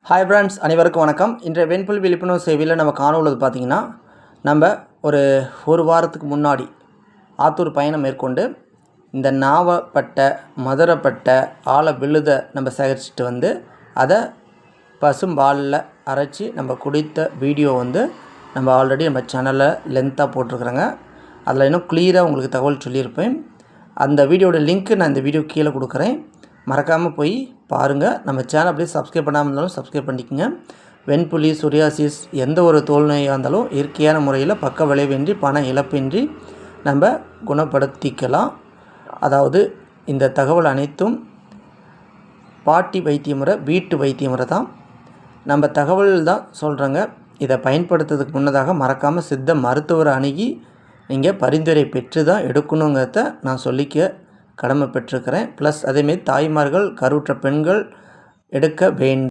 Hi friends, அனைவருக்கும் வணக்கம். இன்றைய வெண்புல் விழிப்புணர்வு சேவையில் நம்ம காண உள்ளது பார்த்திங்கன்னா, நம்ம ஒரு வாரத்துக்கு முன்னாடி ஆத்தூர் பயணம் மேற்கொண்டு இந்த நாவப்பட்டை, மதுரப்பட்டை, ஆல விழுதை நம்ம சேகரிச்சுட்டு வந்து அதை பசும்பாலில் அரைச்சி நம்ம குடித்த வீடியோ நம்ம ஆல்ரெடி நம்ம சேனலில் லென்த்தாக போட்டிருக்குறேங்க. அதில் இன்னும் கிளியராக உங்களுக்கு தகவல் சொல்லியிருப்பேன். அந்த வீடியோட லிங்க்கு நான் இந்த வீடியோ கீழே கொடுக்குறேன். மறக்காமல் போய் பாருங்கள். நம்ம சேனல் அப்படியே சப்ஸ்கிரைப் பண்ணாமல் இருந்தாலும் சப்ஸ்கிரைப் பண்ணிக்கோங்க. வெண்புலி, சொரியாசிஸ் எந்த ஒரு தோல் நோயாக இருந்தாலும் இயற்கையான முறையில் பக்க விளைவின்றி பண இழப்பின்றி நம்ம குணப்படுத்திக்கலாம். அதாவது இந்த தகவல் அனைத்தும் பாட்டி வைத்திய முறை, வீட்டு வைத்திய முறை தான். நம்ம தகவல் தான் சொல்கிறோங்க. இதை பயன்படுத்துறதுக்கு முன்னதாக மறக்காமல் சித்த மருத்துவரை அணுகி நீங்கள் பரிந்துரை பெற்று தான் எடுக்கணுங்கிறத நான் சொல்லிக்க கடமை பெற்றிருக்கிறேன். ப்ளஸ் அதேமாரி தாய்மார்கள், கருவுற்ற பெண்கள் எடுக்க வேண்டும்.